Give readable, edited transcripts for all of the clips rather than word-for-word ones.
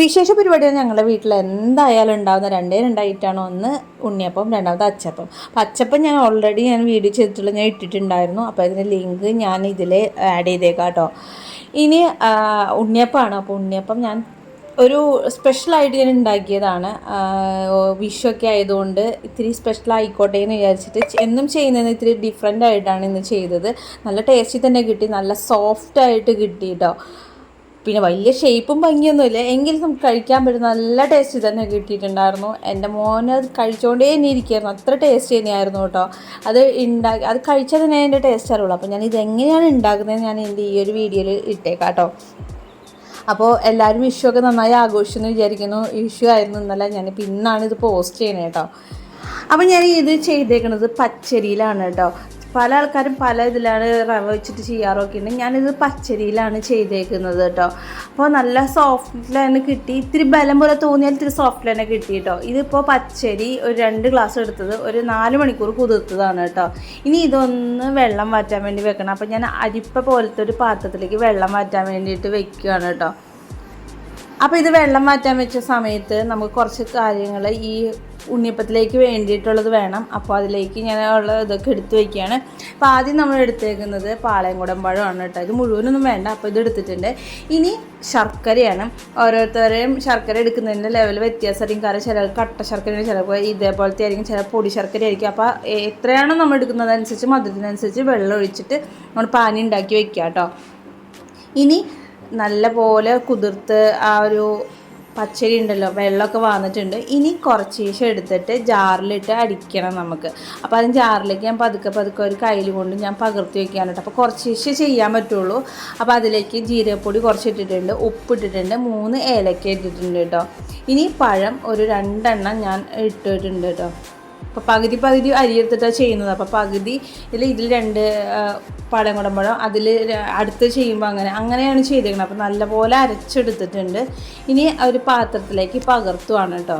വിശേഷ പരിപാടിയാണ് ഞങ്ങളുടെ വീട്ടിൽ എന്തായാലും ഉണ്ടാകുന്ന രണ്ടേ രണ്ടായിട്ടാണ്. ഒന്ന് ഉണ്ണിയപ്പം, രണ്ടാമത് അച്ചപ്പം. അപ്പം അച്ചപ്പം ഞാൻ വീഡിയോ ചെയ്തിട്ടുള്ള ഞാൻ ഇട്ടിട്ടുണ്ടായിരുന്നു. അപ്പോൾ അതിൻ്റെ ലിങ്ക് ഞാൻ ഇതിൽ ആഡ് ചെയ്തേക്കാം കേട്ടോ. ഇനി ഉണ്ണിയപ്പമാണ്. അപ്പോൾ ഉണ്ണിയപ്പം ഞാൻ ഒരു സ്പെഷ്യലായിട്ട് ഞാൻ ഉണ്ടാക്കിയതാണ്. വിഷുവൊക്കെ ആയതുകൊണ്ട് ഇത്തിരി സ്പെഷ്യൽ ആയിക്കോട്ടെ എന്ന് വിചാരിച്ചിട്ട് എന്നും ചെയ്യുന്നതിന് ഇത്തിരി ഡിഫറെൻ്റ് ആയിട്ടാണ് ഇന്ന് ചെയ്തത്. നല്ല ടേസ്റ്റിൽ തന്നെ കിട്ടി, നല്ല സോഫ്റ്റായിട്ട് കിട്ടി കേട്ടോ. പിന്നെ വലിയ ഷേപ്പും ഭംഗിയൊന്നുമില്ല, എങ്കിലും നമുക്ക് കഴിക്കാൻ പറ്റും. നല്ല ടേസ്റ്റ് തന്നെ കിട്ടിയിട്ടുണ്ടായിരുന്നു. എൻ്റെ മോന് അത് കഴിച്ചുകൊണ്ടേ തന്നെ ഇരിക്കുകയായിരുന്നു, അത്ര ടേസ്റ്റ് തന്നെയായിരുന്നു കേട്ടോ. അത് കഴിച്ചാൽ തന്നെ അതിൻ്റെ ടേസ്റ്റ് അറിയുള്ളൂ. അപ്പോൾ ഞാൻ ഇതെങ്ങനെയാണ് ഉണ്ടാക്കുന്നത് ഞാൻ എൻ്റെ ഈ ഒരു വീഡിയോയിൽ ഇട്ടേക്കാം കേട്ടോ. അപ്പോൾ എല്ലാവരും വിഷുവൊക്കെ നന്നായി ആഘോഷിച്ചെന്ന് വിചാരിക്കുന്നു. വിഷു ആയിരുന്നു ഇന്നലെ, ഞാനിപ്പോൾ ഇന്നാണ് ഇത് പോസ്റ്റ് ചെയ്യണേ കേട്ടോ. അപ്പോൾ ഞാൻ ഇത് ചെയ്തേക്കുന്നത് പച്ചരിയിലാണ് കേട്ടോ. പല ആൾക്കാരും പല ഇതിലാണ് റവ വെച്ചിട്ട് ചെയ്യാറൊക്കെ ഉണ്ട്. ഞാനിത് പച്ചരിയിലാണ് ചെയ്തേക്കുന്നത് കേട്ടോ. അപ്പോൾ നല്ല സോഫ്റ്റിൽ തന്നെ കിട്ടി. ഇത്തിരി ബലം പോലെ തോന്നിയാൽ ഇത്തിരി സോഫ്റ്റിൽ തന്നെ കിട്ടി കേട്ടോ. ഇതിപ്പോൾ പച്ചരി ഒരു 2 ഗ്ലാസ് എടുത്തത് ഒരു 4 മണിക്കൂർ കുതിർത്തതാണ് കേട്ടോ. ഇനി ഇതൊന്ന് വെള്ളം മാറ്റാൻ വേണ്ടി വെക്കണം. അപ്പോൾ ഞാൻ അരിപ്പ പോലത്തെ ഒരു പാത്രത്തിലേക്ക് വെള്ളം മാറ്റാൻ വേണ്ടിയിട്ട് വെക്കുകയാണ് കേട്ടോ. അപ്പോൾ ഇത് വെള്ളം മാറ്റാൻ വെച്ച സമയത്ത് നമുക്ക് കുറച്ച് കാര്യങ്ങൾ ഈ ഉണ്ണിയപ്പത്തിലേക്ക് വേണ്ടിയിട്ടുള്ളത് വേണം. അപ്പോൾ അതിലേക്ക് ഞാൻ ഉള്ള ഇതൊക്കെ എടുത്ത് വയ്ക്കുകയാണ്. അപ്പോൾ ആദ്യം നമ്മൾ എടുത്തേക്കുന്നത് പാളയംകുടം പഴമാണ് കേട്ടോ. ഇത് മുഴുവനൊന്നും വേണ്ട, അപ്പോൾ ഇത് എടുത്തിട്ടുണ്ട്. ഇനി ശർക്കരയാണ്. ഓരോരുത്തരെയും ശർക്കര എടുക്കുന്നതിൻ്റെ ലെവൽ വ്യത്യാസമായിരിക്കും. കാരണം ചില കട്ട ശർക്കരയാണ്, ചിലപ്പോൾ ഇതേപോലത്തെ ആയിരിക്കും, ചില പൊടി ശർക്കര ആയിരിക്കും. അപ്പോൾ എത്രയാണോ നമ്മൾ എടുക്കുന്നതനുസരിച്ച് മധുരത്തിനനുസരിച്ച് വെള്ളം ഒഴിച്ചിട്ട് നമ്മൾ പാനി ഉണ്ടാക്കി വയ്ക്കുക കേട്ടോ. ഇനി നല്ല പോലെ കുതിർത്ത് ആ ഒരു പച്ചരി ഉണ്ടല്ലോ, വെള്ളമൊക്കെ വന്നിട്ടുണ്ട്. ഇനി കുറച്ച് എടുത്തിട്ട് ജാറിലിട്ട് അടിക്കണം നമുക്ക്. അപ്പോൾ അതിന് ജാറിലേക്ക് ഞാൻ പതുക്കെ ഒരു കയ്യിൽ കൊണ്ട് ഞാൻ പകർത്തി വയ്ക്കുകയാണ് കേട്ടോ. അപ്പോൾ കുറച്ച് ചെയ്യാൻ പറ്റുള്ളൂ. അപ്പോൾ അതിലേക്ക് ജീരകപ്പൊടി കുറച്ച് ഇട്ടിട്ടുണ്ട്, ഉപ്പ് ഇട്ടിട്ടുണ്ട്, 3 ഏലക്ക ഇട്ടിട്ടുണ്ട് കേട്ടോ. ഇനി പഴം ഒരു 2 എണ്ണം ഞാൻ ഇട്ടിട്ടുണ്ട് കേട്ടോ. അപ്പോൾ പകുതി അരി എടുത്തിട്ടാണ് ചെയ്യുന്നത്. അപ്പോൾ പകുതി ഇതിൽ 2 പാളയംകുടം പഴം, അതിൽ അടുത്ത് ചെയ്യുമ്പോൾ അങ്ങനെയാണ് ചെയ്തേക്കുന്നത്. അപ്പോൾ നല്ലപോലെ അരച്ചെടുത്തിട്ടുണ്ട്. ഇനി ഒരു പാത്രത്തിലേക്ക് പകർത്തുവാണ് കേട്ടോ.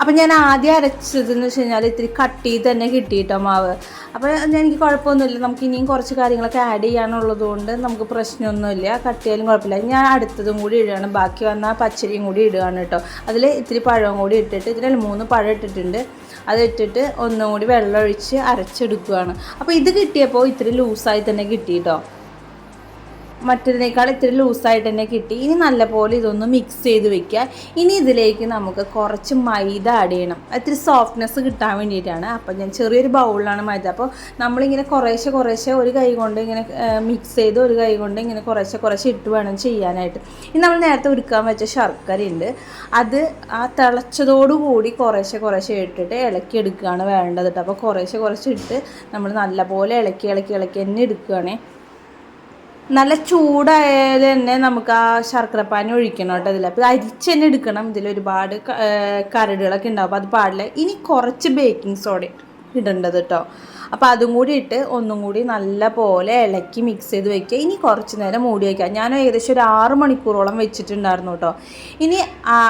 അപ്പം ഞാൻ ആദ്യം അരച്ചതെന്ന് വെച്ച് കഴിഞ്ഞാൽ ഇത്തിരി കട്ടി തന്നെ കിട്ടി കേട്ടോ മാവ്. അപ്പോൾ എനിക്ക് കുഴപ്പമൊന്നുമില്ല. നമുക്ക് ഇനിയും കുറച്ച് കാര്യങ്ങളൊക്കെ ആഡ് ചെയ്യാനുള്ളത് കൊണ്ട് നമുക്ക് പ്രശ്നമൊന്നുമില്ല, കട്ടിയാലും കുഴപ്പമില്ല. ഞാൻ അടുത്തതും കൂടി ഇടുകയാണ്, ബാക്കി വന്ന പച്ചരിയും കൂടി ഇടുകയാണ് കേട്ടോ. അതിൽ ഇത്തിരി പഴവും കൂടി ഇട്ടിട്ട് ഇതിൽ 3 പഴം ഇട്ടിട്ടുണ്ട്. അത് ഇട്ടിട്ട് ഒന്നും കൂടി വെള്ളം ഒഴിച്ച് അരച്ചെടുക്കുകയാണ്. അപ്പോൾ ഇത് കിട്ടിയപ്പോൾ ഇത്തിരി ലൂസായി തന്നെ കിട്ടി കേട്ടോ. മറ്റതിനേക്കാൾ ഇത്തിരി ലൂസായിട്ട് തന്നെ കിട്ടി. ഇനി നല്ലപോലെ ഇതൊന്ന് മിക്സ് ചെയ്ത് വെക്കുക. ഇനി ഇതിലേക്ക് നമുക്ക് കുറച്ച് മൈദ ആഡ് ചെയ്യണം, ഇത്തിരി സോഫ്റ്റ്നെസ് കിട്ടാൻ വേണ്ടിയിട്ടാണ്. അപ്പോൾ ഞാൻ ചെറിയൊരു ബൗളിലാണ് മൈദ. അപ്പോൾ നമ്മളിങ്ങനെ കുറേശ്ശെ ഒരു കൈ കൊണ്ട് ഇങ്ങനെ മിക്സ് ചെയ്ത് ഒരു കൈ കൊണ്ട് ഇങ്ങനെ കുറേശ്ശെ ഇട്ട് വേണം ചെയ്യാനായിട്ട്. ഇനി നമ്മൾ നേരത്തെ ഉരുക്കാൻ വെച്ച ശർക്കരയുണ്ട്, അത് ആ തിളച്ചതോടുകൂടി കുറേശ്ശെ ഇട്ടിട്ട് ഇളക്കി എടുക്കുകയാണ് വേണ്ടത് കേട്ടോ. അപ്പോൾ കുറേശ്ശെ ഇട്ട് നമ്മൾ നല്ലപോലെ ഇളക്കി തന്നെ എടുക്കുകയാണേ. നല്ല ചൂടായാൽ തന്നെ നമുക്ക് ആ ശർക്കരപ്പാനി ഒഴിക്കണം കേട്ടോ ഇതിൽ. അപ്പോൾ അരിച്ച് തന്നെ എടുക്കണം. ഇതിലൊരുപാട് കരടുകളൊക്കെ ഉണ്ടാവും, അപ്പോൾ അത് പാടില്ല. ഇനി കുറച്ച് ബേക്കിംഗ് സോഡ ഇടേണ്ടത് കേട്ടോ. അപ്പോൾ അതും കൂടി ഇട്ട് ഒന്നും കൂടി നല്ല പോലെ ഇളക്കി മിക്സ് ചെയ്ത് വെക്കുക. ഇനി കുറച്ച് നേരം മൂടി വയ്ക്കുക. ഞാൻ ഏകദേശം ഒരു 6 മണിക്കൂറോളം വെച്ചിട്ടുണ്ടായിരുന്നു കേട്ടോ. ഇനി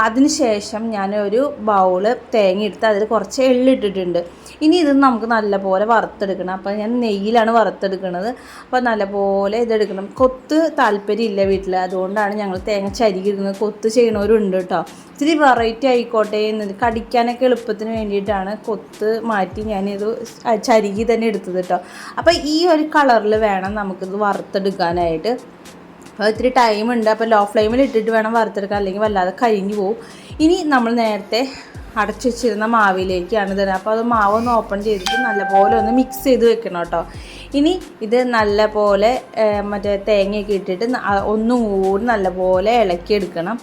അതിന് ശേഷം ഞാൻ ഒരു ബൗള് തേങ്ങ എടുത്ത് അതിൽ കുറച്ച് എള്ളിട്ടിട്ടുണ്ട്. ഇനി ഇത് നമുക്ക് നല്ലപോലെ വറുത്തെടുക്കണം. അപ്പോൾ ഞാൻ നെയ്യിലാണ് വറുത്തെടുക്കുന്നത്. അപ്പോൾ നല്ലപോലെ ഇതെടുക്കണം. കൊത്ത് താല്പര്യമില്ല വീട്ടിൽ, അതുകൊണ്ടാണ് ഞങ്ങൾ തേങ്ങ ചരുകിടുന്നത്. കൊത്ത് ചെയ്യണവരുണ്ട് കേട്ടോ. ഇത്തിരി വെറൈറ്റി ആയിക്കോട്ടെ എന്നത് കടിക്കാനൊക്കെ എളുപ്പത്തിന് വേണ്ടിയിട്ടാണ് കൊത്ത് മാറ്റി ഞാനിത് ചരുകി തന്നെ എടുത്തത് കേട്ടോ. അപ്പോൾ ഈ ഒരു കളറിൽ വേണം നമുക്കിത് വറുത്തെടുക്കാനായിട്ട്. അപ്പോൾ ഇത്തിരി ടൈമുണ്ട്. അപ്പോൾ ലോ ഫ്ലെയിമിൽ ഇട്ടിട്ട് വേണം വറുത്തെടുക്കാൻ, അല്ലെങ്കിൽ വല്ലാതെ കരിഞ്ഞു പോവും. ഇനി നമ്മൾ നേരത്തെ അടച്ചു വെച്ചിരുന്ന മാവിലേക്കാണ് ഇത്. അപ്പോൾ അത് മാവൊന്ന് ഓപ്പൺ ചെയ്തിട്ട് നല്ലപോലെ ഒന്ന് മിക്സ് ചെയ്ത് വെക്കണം കേട്ടോ. ഇനി ഇത് നല്ലപോലെ മറ്റേ തേങ്ങയൊക്കെ ഇട്ടിട്ട് ഒന്നും കൂടി നല്ലപോലെ ഇളക്കിയെടുക്കണം.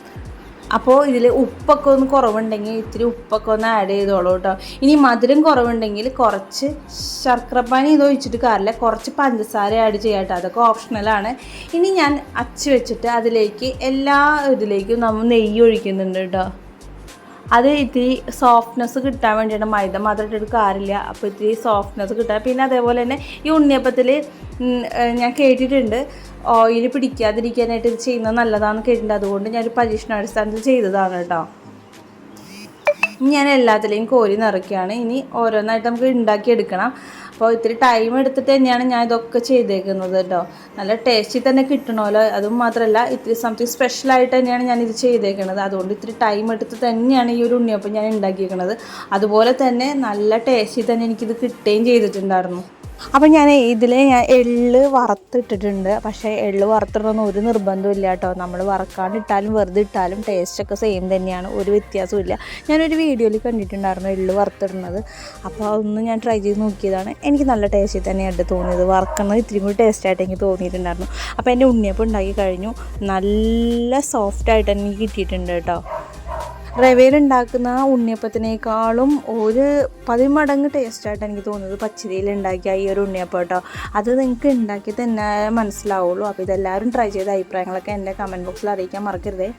അപ്പോൾ ഇതിൽ ഉപ്പൊക്കെ ഒന്ന് കുറവുണ്ടെങ്കിൽ ഇത്തിരി ഉപ്പൊക്കെ ഒന്ന് ആഡ് ചെയ്തോളൂ കേട്ടോ. ഇനി മധുരം കുറവുണ്ടെങ്കിൽ കുറച്ച് ശർക്കരപ്പാനി ഇത് ഒഴിച്ചിട്ട് കാര്യമില്ല, കുറച്ച് പഞ്ചസാര ആഡ് ചെയ്യാം കേട്ടോ. അതൊക്കെ ഓപ്ഷണലാണ്. ഇനി ഞാൻ അച്ച് വെച്ചിട്ട് അതിലേക്ക് എല്ലാ ഇതിലേക്കും നമ്മൾ നെയ്യ് ഒഴിക്കുന്നുണ്ട് കേട്ടോ. അത് ഇത്തിരി സോഫ്റ്റ്നെസ് കിട്ടാൻ വേണ്ടിയാണ്. മൈദ മാത്രം ഇട്ടിട്ട് കാര്യമില്ല, അപ്പോൾ ഇത്തിരി സോഫ്റ്റ്നെസ് കിട്ടാൻ. പിന്നെ അതേപോലെ തന്നെ ഈ ഉണ്ണിയപ്പത്തിൽ ഞാൻ കേട്ടിട്ടുണ്ട് ഓയിൽ പിടിക്കാതിരിക്കാനായിട്ട് ഇത് ചെയ്യുന്നത് നല്ലതാണെന്ന് കേട്ടിട്ടുണ്ട്. അതുകൊണ്ട് ഞാനൊരു പരീക്ഷണാടിസ്ഥാനത്തിൽ ചെയ്തതാണ് കേട്ടോ. ഞാൻ എല്ലാത്തിലെയും കോരി നിറയ്ക്കുകയാണ്. ഇനി ഓരോന്നായിട്ട് നമുക്ക് ഉണ്ടാക്കിയെടുക്കണം. അപ്പോൾ ഇത്തിരി ടൈം എടുത്തിട്ട് തന്നെയാണ് ഞാൻ ഇതൊക്കെ ചെയ്തേക്കുന്നത് കേട്ടോ. നല്ല ടേസ്റ്റിൽ തന്നെ കിട്ടണമല്ലോ. അതും മാത്രമല്ല ഇത്തിരി സംതിങ് സ്പെഷ്യലായിട്ട് തന്നെയാണ് ഞാനിത് ചെയ്തേക്കുന്നത്. അതുകൊണ്ട് ഇത്തിരി ടൈം എടുത്ത് തന്നെയാണ് ഈ ഒരു ഉണ്ണിയപ്പം ഞാൻ ഉണ്ടാക്കിയേക്കുന്നത്. അതുപോലെ തന്നെ നല്ല ടേസ്റ്റിൽ തന്നെ എനിക്കിത് കിട്ടുകയും ചെയ്തിട്ടുണ്ടായിരുന്നു. അപ്പം ഞാൻ എള്ള് വറുത്തിട്ടിട്ടുണ്ട്. പക്ഷേ എള്ള് വറുത്തിടണമെന്ന് ഒരു നിർബന്ധമില്ല കേട്ടോ. നമ്മൾ വറക്കാണ്ടിട്ടാലും വെറുതെ ഇട്ടാലും ടേസ്റ്റൊക്കെ സെയിം തന്നെയാണ്, ഒരു വ്യത്യാസവും ഇല്ല. ഞാനൊരു വീഡിയോയിൽ കണ്ടിട്ടുണ്ടായിരുന്നു എള്ള് വറുത്തിടുന്നത്. അപ്പോൾ അതൊന്ന് ഞാൻ ട്രൈ ചെയ്ത് നോക്കിയതാണ്. എനിക്ക് നല്ല ടേസ്റ്റിൽ തന്നെയായിട്ട് തോന്നിയത്. വറക്കുന്നത് ഇത്തിരി കൂടി ടേസ്റ്റായിട്ട് എനിക്ക് തോന്നിയിട്ടുണ്ടായിരുന്നു. അപ്പോൾ എൻ്റെ ഉണ്ണിയപ്പം ഉണ്ടാക്കി കഴിഞ്ഞു. നല്ല സോഫ്റ്റായിട്ട് എനിക്ക് കിട്ടിയിട്ടുണ്ട് കേട്ടോ. റവയിലുണ്ടാക്കുന്ന ഉണ്ണിയപ്പത്തിനേക്കാളും ഒരു 10 മടങ്ങ് ടേസ്റ്റായിട്ട് എനിക്ക് തോന്നുന്നത് പച്ചരിയിൽ ഉണ്ടാക്കിയ ഈ ഒരു ഉണ്ണിയപ്പം കേട്ടോ. അത് നിങ്ങൾക്ക് ഉണ്ടാക്കി തന്നെ മനസ്സിലാവുള്ളൂ. അപ്പോൾ ഇതെല്ലാവരും ട്രൈ ചെയ്ത അഭിപ്രായങ്ങളൊക്കെ എൻ്റെ കമൻറ്റ് ബോക്സിൽ അറിയിക്കാൻ മറക്കരുതേ.